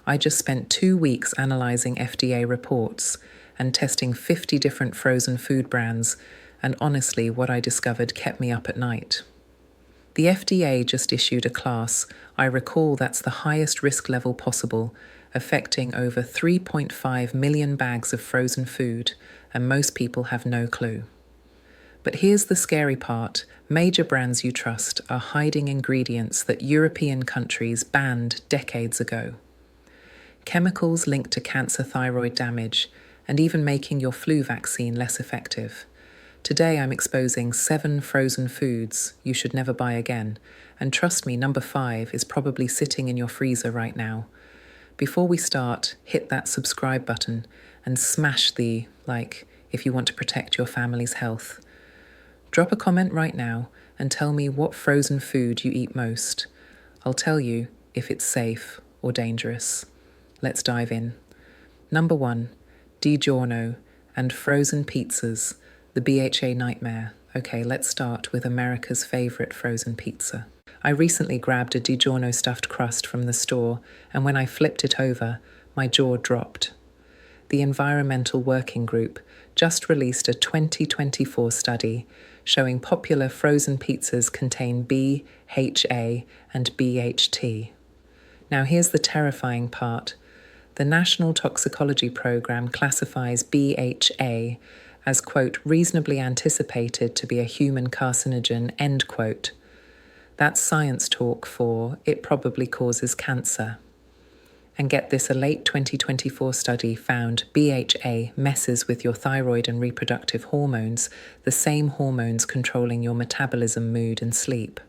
I just spent 2 weeks analysing FDA reports and testing 50 different frozen food brands, and honestly, what I discovered kept me up at night. The FDA just issued a class, I recall that's the highest risk level possible, affecting over 3.5 million bags of frozen food, and most people have no clue. But here's the scary part. Major brands you trust are hiding ingredients that European countries banned decades ago. Chemicals linked to cancer, thyroid damage, and even making your flu vaccine less effective. Today I'm exposing 7 frozen foods you should never buy again, and trust me, number 5 is probably sitting in your freezer right now. Before we start, hit that subscribe button and smash the like if you want to protect your family's health. Drop a comment right now and tell me what frozen food you eat most. I'll tell you if it's safe or dangerous. Let's dive in. Number 1, DiGiorno and frozen pizzas, the BHA nightmare. Okay, let's start with America's favorite frozen pizza. I recently grabbed a DiGiorno stuffed crust from the store, and when I flipped it over, my jaw dropped. The Environmental Working Group just released a 2024 study showing popular frozen pizzas contain BHA and BHT. Now here's the terrifying part. The National Toxicology Program classifies BHA as, quote, reasonably anticipated to be a human carcinogen, end quote. That's science talk for it probably causes cancer. And get this, a late 2024 study found BHA messes with your thyroid and reproductive hormones, the same hormones controlling your metabolism, mood, and sleep.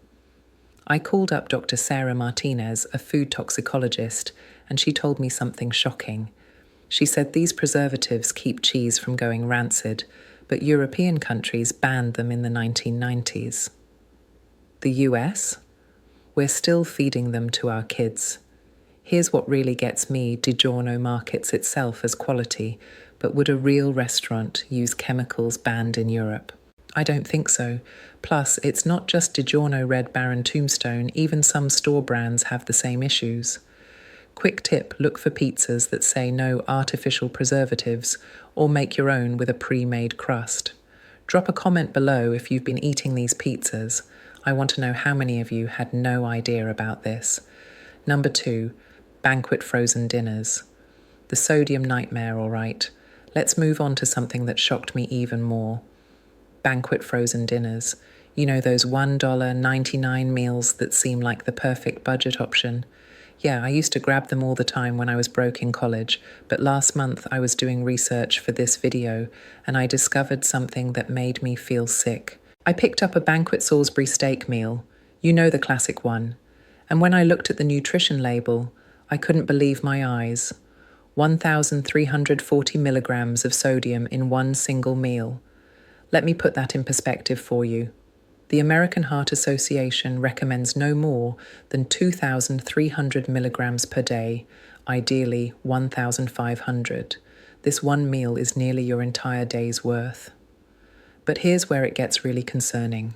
I called up Dr. Sarah Martinez, a food toxicologist, and she told me something shocking. She said these preservatives keep cheese from going rancid, but European countries banned them in the 1990s. The US? We're still feeding them to our kids. Here's what really gets me. DiGiorno markets itself as quality, but would a real restaurant use chemicals banned in Europe? I don't think so. Plus, it's not just DiGiorno Red Baron Tombstone, even some store brands have the same issues. Quick tip, look for pizzas that say no artificial preservatives, or make your own with a pre-made crust. Drop a comment below if you've been eating these pizzas. I want to know how many of you had no idea about this. Number 2, banquet frozen dinners. The sodium nightmare, all right. Let's move on to something that shocked me even more. Banquet frozen dinners. You know, those $1.99 meals that seem like the perfect budget option. Yeah, I used to grab them all the time when I was broke in college, but last month I was doing research for this video and I discovered something that made me feel sick. I picked up a banquet Salisbury steak meal. You know, the classic one. And when I looked at the nutrition label, I couldn't believe my eyes. 1,340 milligrams of sodium in one single meal. Let me put that in perspective for you. The American Heart Association recommends no more than 2,300 milligrams per day, ideally 1,500. This one meal is nearly your entire day's worth. But here's where it gets really concerning.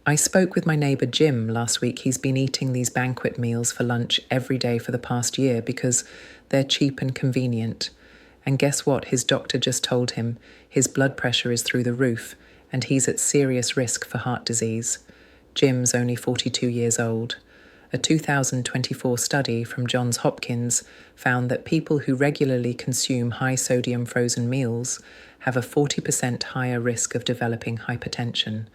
I spoke with my neighbour Jim last week. He's been eating these banquet meals for lunch every day for the past year because they're cheap and convenient. And guess what? His doctor just told him his blood pressure is through the roof and he's at serious risk for heart disease. Jim's only 42 years old. A 2024 study from Johns Hopkins found that people who regularly consume high-sodium frozen meals have a 40% higher risk of developing hypertension.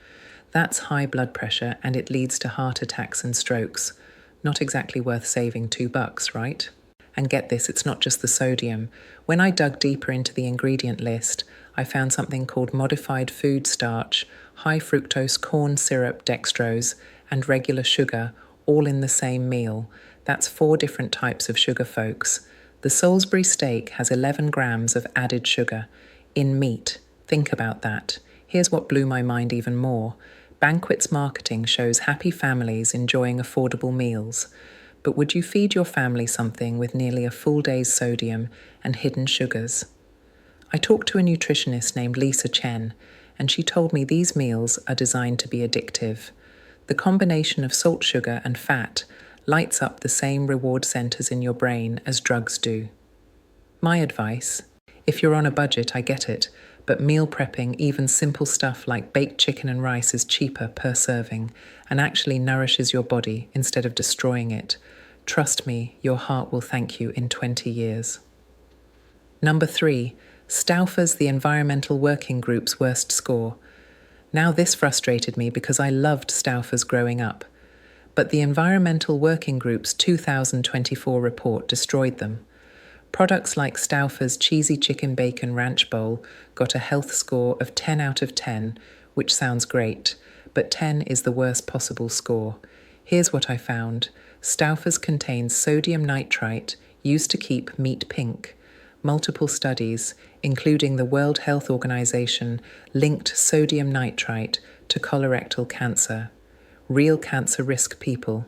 That's high blood pressure, and it leads to heart attacks and strokes. Not exactly worth saving $2, right? And get this, it's not just the sodium. When I dug deeper into the ingredient list, I found something called modified food starch, high fructose corn syrup, dextrose, and regular sugar, all in the same meal. That's 4 different types of sugar, folks. The Salisbury steak has 11 grams of added sugar in meat. Think about that. Here's what blew my mind even more. Banquet's marketing shows happy families enjoying affordable meals. But would you feed your family something with nearly a full day's sodium and hidden sugars? I talked to a nutritionist named Lisa Chen, and she told me these meals are designed to be addictive. The combination of salt, sugar, and fat lights up the same reward centers in your brain as drugs do. My advice: if you're on a budget, I get it, but meal prepping, even simple stuff like baked chicken and rice, is cheaper per serving and actually nourishes your body instead of destroying it. Trust me, your heart will thank you in 20 years. Number 3, Stauffer's the Environmental Working Group's worst score. Now this frustrated me because I loved Stauffer's growing up, but the Environmental Working Group's 2024 report destroyed them. Products like Stauffer's Cheesy Chicken Bacon Ranch Bowl got a health score of 10 out of 10, which sounds great, but 10 is the worst possible score. Here's what I found. Stauffer's contains sodium nitrite used to keep meat pink. Multiple studies, including the World Health Organization, linked sodium nitrite to colorectal cancer. Real cancer risk people.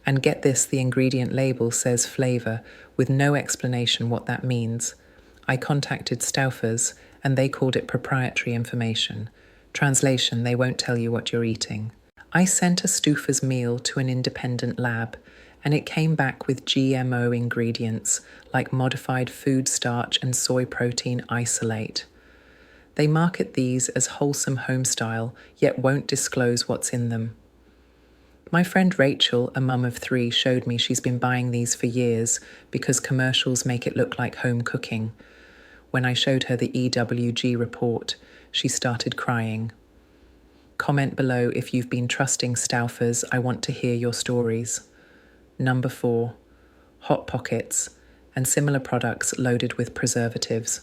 And get this, the ingredient label says flavor, with no explanation what that means. I contacted Stauffer's, and they called it proprietary information. Translation: they won't tell you what you're eating. I sent a Stauffer's meal to an independent lab, and it came back with GMO ingredients like modified food starch and soy protein isolate. They market these as wholesome homestyle, yet won't disclose what's in them. My friend Rachel, a mum of 3, showed me she's been buying these for years because commercials make it look like home cooking. When I showed her the EWG report, she started crying. Comment below if you've been trusting Stauffer's. I want to hear your stories. Number 4, Hot Pockets and similar products loaded with preservatives.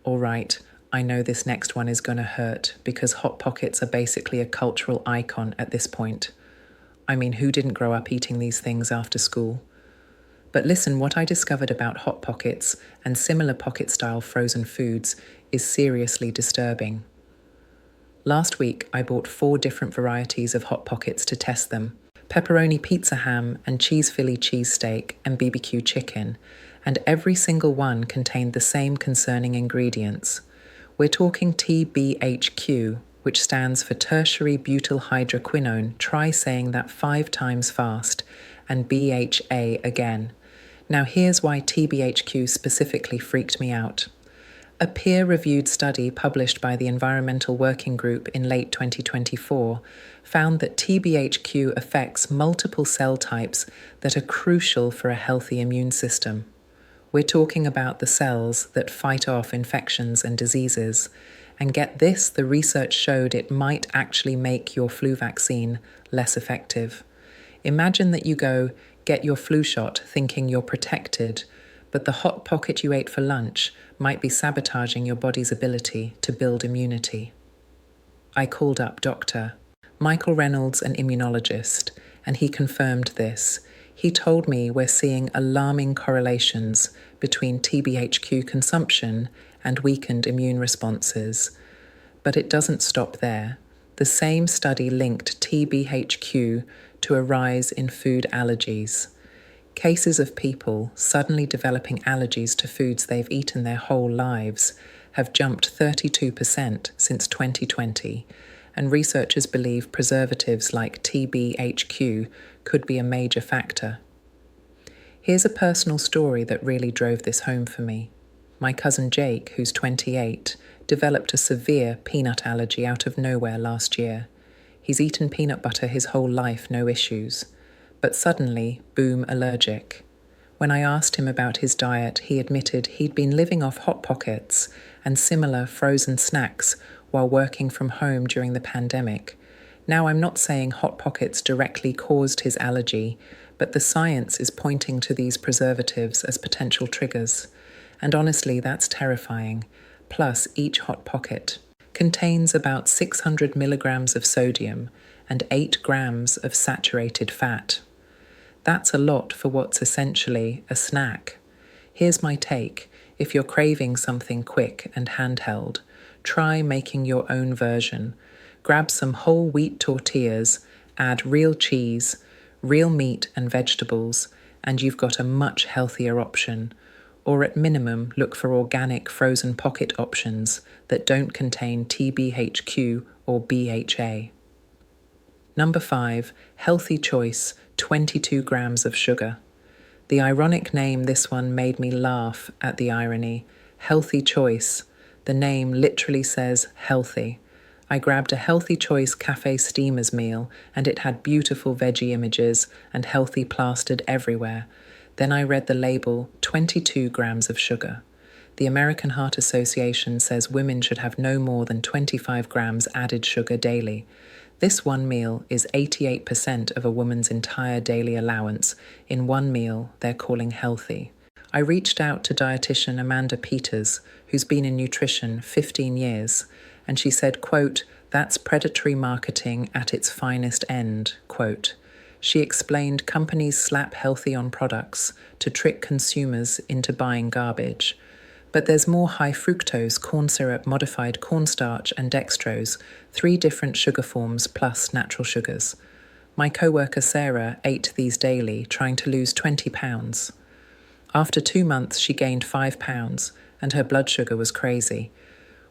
All right, I know this next one is going to hurt because Hot Pockets are basically a cultural icon at this point. I mean, who didn't grow up eating these things after school? But listen, what I discovered about Hot Pockets and similar pocket-style frozen foods is seriously disturbing. Last week, I bought 4 different varieties of Hot Pockets to test them: pepperoni pizza ham and cheese Philly cheesesteak and BBQ chicken, and every single one contained the same concerning ingredients. We're talking TBHQ, which stands for tertiary butyl hydroquinone, try saying that 5 times fast, and BHA again. Now here's why TBHQ specifically freaked me out. A peer-reviewed study published by the Environmental Working Group in late 2024 found that TBHQ affects multiple cell types that are crucial for a healthy immune system. We're talking about the cells that fight off infections and diseases. And get this, the research showed it might actually make your flu vaccine less effective. Imagine that you go get your flu shot thinking you're protected, but the Hot Pocket you ate for lunch might be sabotaging your body's ability to build immunity. I called up Dr. Michael Reynolds, an immunologist, and he confirmed this. He told me we're seeing alarming correlations between TBHQ consumption and weakened immune responses. But it doesn't stop there. The same study linked TBHQ to a rise in food allergies. Cases of people suddenly developing allergies to foods they've eaten their whole lives have jumped 32% since 2020, and researchers believe preservatives like TBHQ could be a major factor. Here's a personal story that really drove this home for me. My cousin Jake, who's 28, developed a severe peanut allergy out of nowhere last year. He's eaten peanut butter his whole life, no issues. But suddenly, boom, allergic. When I asked him about his diet, he admitted he'd been living off Hot Pockets and similar frozen snacks while working from home during the pandemic. Now, I'm not saying Hot Pockets directly caused his allergy, but the science is pointing to these preservatives as potential triggers. And honestly, that's terrifying. Plus, each Hot Pocket contains about 600 milligrams of sodium and 8 grams of saturated fat. That's a lot for what's essentially a snack. Here's my take. If you're craving something quick and handheld, try making your own version. Grab some whole wheat tortillas, add real cheese, real meat and vegetables, and you've got a much healthier option. Or at minimum, look for organic frozen pocket options that don't contain TBHQ or BHA. Number 5, healthy choice, 22 grams of sugar. The ironic name this one made me laugh at the irony. Healthy Choice. The name literally says healthy. I grabbed a Healthy Choice cafe steamers meal and it had beautiful veggie images and healthy plastered everywhere. Then I read the label, 22 grams of sugar. The American Heart Association says women should have no more than 25 grams added sugar daily. This one meal is 88% of a woman's entire daily allowance in one meal they're calling healthy. I reached out to dietitian Amanda Peters, who's been in nutrition 15 years, and she said, quote, "That's predatory marketing at its finest end," quote. She explained companies slap healthy on products to trick consumers into buying garbage. But there's more high fructose, corn syrup, modified cornstarch, and dextrose, 3 different sugar forms plus natural sugars. My coworker Sarah ate these daily, trying to lose 20 pounds. After 2 months, she gained 5 pounds, and her blood sugar was crazy.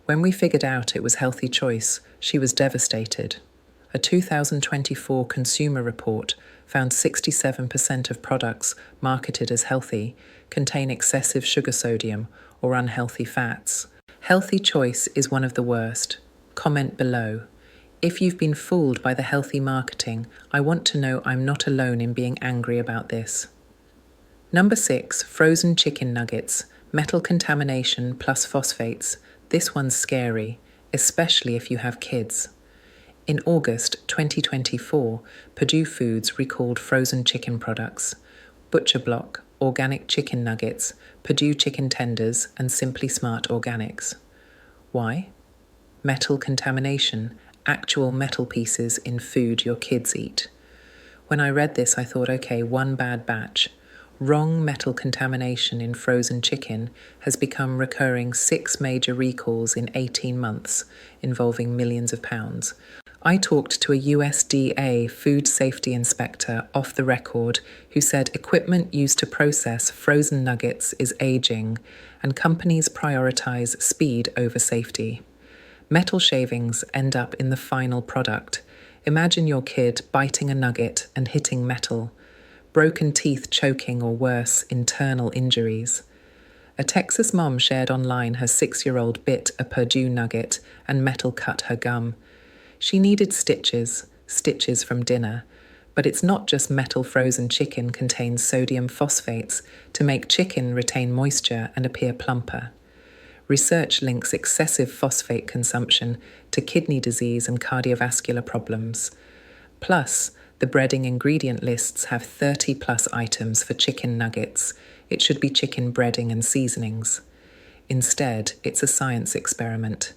When we figured out it was Healthy Choice, she was devastated. A 2024 consumer report found 67% of products marketed as healthy contain excessive sugar sodium or unhealthy fats. Healthy Choice is one of the worst. Comment below. If you've been fooled by the healthy marketing, I want to know I'm not alone in being angry about this. Number 6, frozen chicken nuggets, metal contamination plus phosphates. This one's scary, especially if you have kids. In August 2024, Purdue Foods recalled frozen chicken products. Butcher Block, organic chicken nuggets, Purdue chicken tenders, and Simply Smart Organics. Why? Metal contamination, actual metal pieces in food your kids eat. When I read this, I thought, okay, one bad batch. Wrong metal contamination in frozen chicken has become recurring 6 major recalls in 18 months, involving millions of pounds. I talked to a USDA food safety inspector off the record who said equipment used to process frozen nuggets is aging and companies prioritize speed over safety. Metal shavings end up in the final product. Imagine your kid biting a nugget and hitting metal. Broken teeth choking or worse, internal injuries. A Texas mom shared online her 6-year-old bit a Purdue nugget and metal cut her gum. She needed stitches from dinner, but it's not just metal. Frozen chicken contains sodium phosphates to make chicken retain moisture and appear plumper. Research links excessive phosphate consumption to kidney disease and cardiovascular problems. Plus, the breading ingredient lists have 30 plus items for chicken nuggets. It should be chicken breading and seasonings. Instead, it's a science experiment.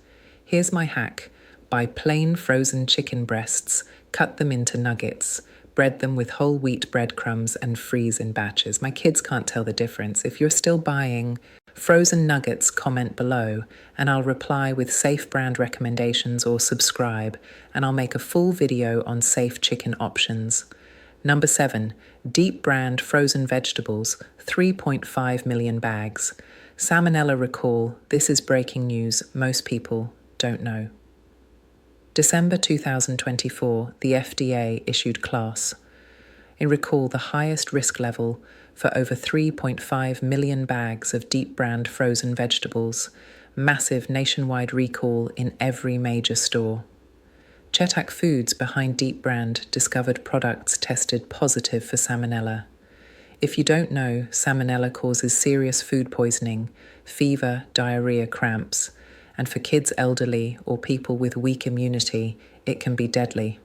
Here's my hack. Buy plain frozen chicken breasts, cut them into nuggets, bread them with whole wheat breadcrumbs and freeze in batches. My kids can't tell the difference. If you're still buying frozen nuggets, comment below and I'll reply with safe brand recommendations or subscribe, and I'll make a full video on safe chicken options. Number 7, deep brand frozen vegetables, 3.5 million bags. Salmonella recall. This is breaking news most people don't know. December 2024, the FDA issued Class. It recalled the highest risk level for over 3.5 million bags of deep brand frozen vegetables, massive nationwide recall in every major store. Chetak Foods behind Deep Brand discovered products tested positive for salmonella. If you don't know, salmonella causes serious food poisoning, fever, diarrhea, cramps, and for kids, elderly, or people with weak immunity, it can be deadly.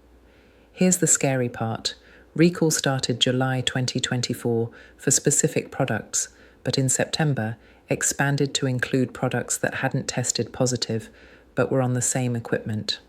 Here's the scary part. Recall started July 2024 for specific products, but in September, expanded to include products that hadn't tested positive, but were on the same equipment.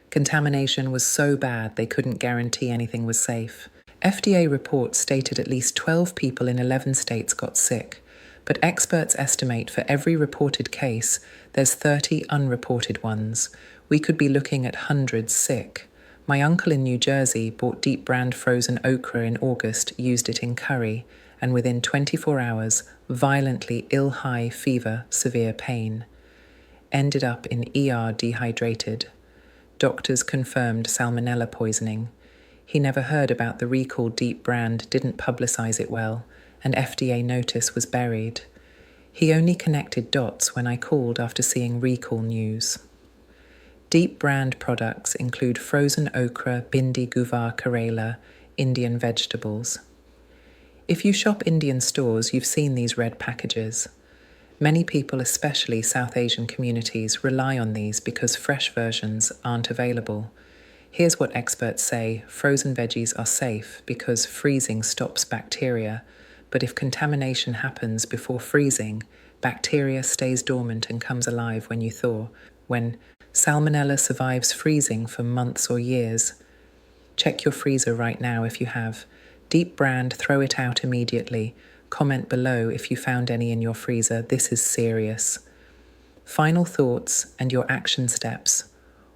Contamination was so bad they couldn't guarantee anything was safe. FDA reports stated at least 12 people in 11 states got sick, but experts estimate for every reported case, there's 30 unreported ones. We could be looking at hundreds sick. My uncle in New Jersey bought deep brand frozen okra in August, used it in curry, and within 24 hours, violently ill, high fever, severe pain. Ended up in ER dehydrated. Doctors confirmed salmonella poisoning. He never heard about the recall Deep brand didn't publicize it well, and FDA notice was buried. He only connected dots when I called after seeing recall news. Deep brand products include frozen okra, bindi guvar karela, Indian vegetables. If you shop Indian stores, you've seen these red packages. Many people, especially South Asian communities, rely on these because fresh versions aren't available. Here's what experts say: frozen veggies are safe because freezing stops bacteria, but if contamination happens before freezing, bacteria stays dormant and comes alive when you thaw. When Salmonella survives freezing for months or years. Check your freezer right now if you have. Deep brand, throw it out immediately. Comment below if you found any in your freezer. This is serious. Final thoughts and your action steps.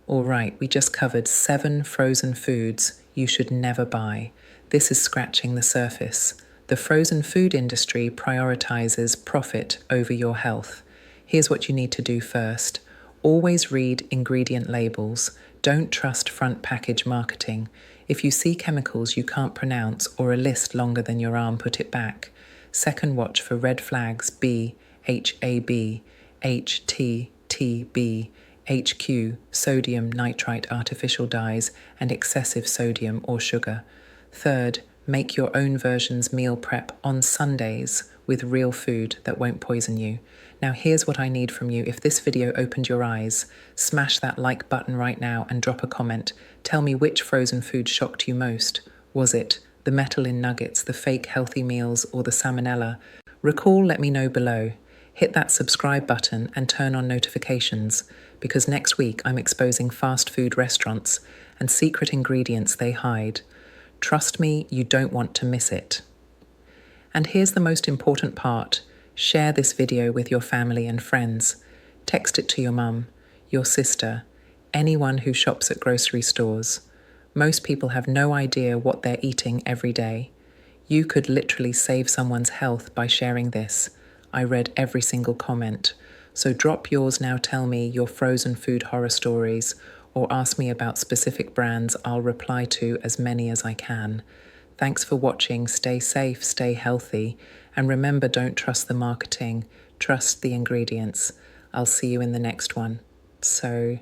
All right, we just covered 7 frozen foods you should never buy. This is scratching the surface. The frozen food industry prioritizes profit over your health. Here's what you need to do first. Always read ingredient labels. Don't trust front package marketing. If you see chemicals you can't pronounce or a list longer than your arm, put it back. Second, watch for red flags B, HAB, HTTB, HQ, sodium nitrite artificial dyes, and excessive sodium or sugar. Third, make your own version's meal prep on Sundays with real food that won't poison you. Now here's what I need from you. If this video opened your eyes, smash that like button right now and drop a comment. Tell me which frozen food shocked you most. Was it the metal in nuggets, the fake healthy meals, or the salmonella? Recall, let me know below. Hit that subscribe button and turn on notifications, because next week I'm exposing fast food restaurants and secret ingredients they hide. Trust me, you don't want to miss it. And here's the most important part. Share this video with your family and friends. Text it to your mum, your sister, anyone who shops at grocery stores. Most people have no idea what they're eating every day. You could literally save someone's health by sharing this. I read every single comment. So drop yours now. Tell me your frozen food horror stories or ask me about specific brands. I'll reply to as many as I can. Thanks for watching. Stay safe, stay healthy, and remember, don't trust the marketing, trust the ingredients. I'll see you in the next one. So